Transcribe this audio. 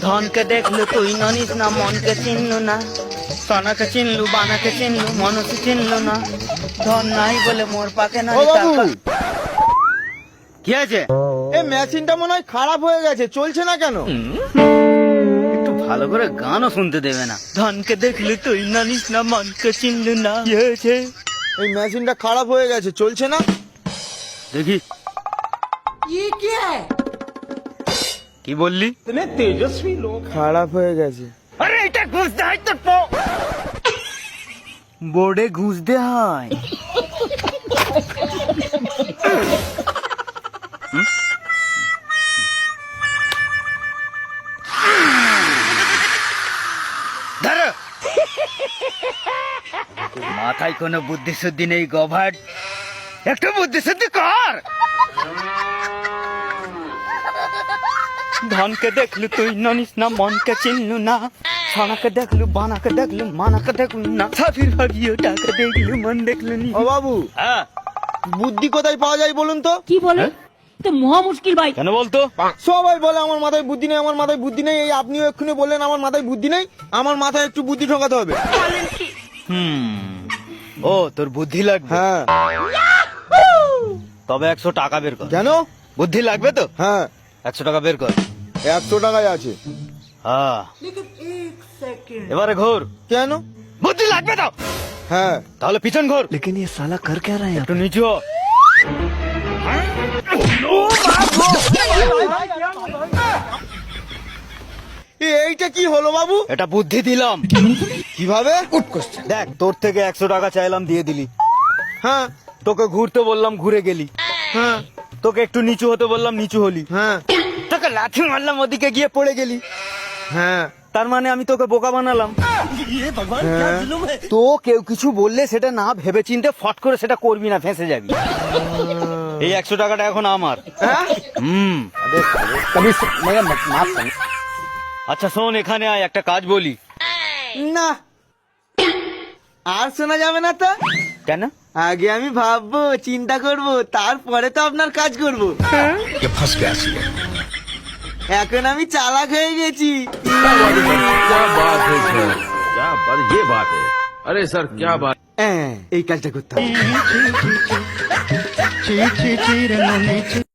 ধনকে দেখলু তুই ননিস না, মনকে চিনলু না। সনাকে চিনলু, বানাকে চিনলু, মনকে চিনলু না। ধন নাই বলে মোর পাকে না। ও বাবু, কি আছে? এই মেশিনটা মনে হয় খারাপ হয়ে গেছে, চলছে না কেন? একটু ভালো করে গানও শুনতে দেবে না। ধনকে দেখলু তুই ননিস না, মনকে চিনলু না। কি হয়েছে? এই মেশিনটা খারাপ হয়ে গেছে, চলছে না। দেখি কি বললি? খারাপ হয়ে গেছে। আরে এটা ঘুষ দেয় তো, বোর্ডে ঘুষ দে হয়। ধরো, মাথায় কোনো বুদ্ধি শুদ্ধি নেই গভাট, একটু বুদ্ধি শুদ্ধি কর। ধনকে দেখলু তুই ননিস না, মনকে চিনলু না। ছনাকে দেখলু, বানাকে দেখলু, মানাকে দেখলু না। সাফির ভাগিও টাকা দেখলু, মন দেখলু নি। ও বাবু, হ্যাঁ, বুদ্ধি কোথায় পাওয়া যায় বলুন তো? কি বলে? তো মহা মুশকিল ভাই। কেন বলতো? সবাই বলে আমার মাথায় বুদ্ধি নেই, আমার মাথায় বুদ্ধি নেই। এই আপনিও এক্ষুনি বললেন আমার মাথায় বুদ্ধি নেই। আমার মাথায় একটু বুদ্ধি ঢোকাতে হবে। ও তোর বুদ্ধি লাগবে? হ্যাঁ। তবে 100 টাকা বের কর। কেন? বুদ্ধি লাগবে তো? হ্যাঁ, 100 টাকা বের কর। 100 টাকায় আছে। হ্যাঁ, এবারে ঘোর। কেন? বুদ্ধি লাগবে তো? হ্যাঁ। তাহলে পিছন ঘোর। लेकिन ये साला कर क्या रहा है? একটু নিচু হ। এইটা কি হলো বাবু? এটা বুদ্ধি দিলাম। কিভাবে? দেখ, তোর থেকে 100 টাকা চাইলাম, দিয়ে দিলি। হ্যাঁ তোকে ঘুরতে বললাম, ঘুরে গেলি। হ্যাঁ তোকে একটু নিচু হতে বললাম, নিচু হলি। হ্যাঁ তোকে লাথি মারলাম, ওদিকে গিয়ে পড়ে গেলি। হ্যাঁ তার মানে আমি তোকে বোকা বানালাম। হ্যাঁ। তো কেউ কিছু বললে সেটা না ভেবে চিনতে ফট করে সেটা করবি না, ফেঁসে যাবি। এই 100 টাকাটা এখন আমার। হ্যাঁ? আচ্ছা শোন, এখানে আয়, একটা কাজ বলি। না, আর শোনা যাবে না তো। কেন? আগে আমি ভাববো, চিন্তা করব, তারপরে তো আপনার কাজ করব। এখন আমি চালাক হয়ে গেছি। क्या बात है सर, क्या बात, ये बात है। अरे सर क्या बात। এই কাজটা করতে হবে।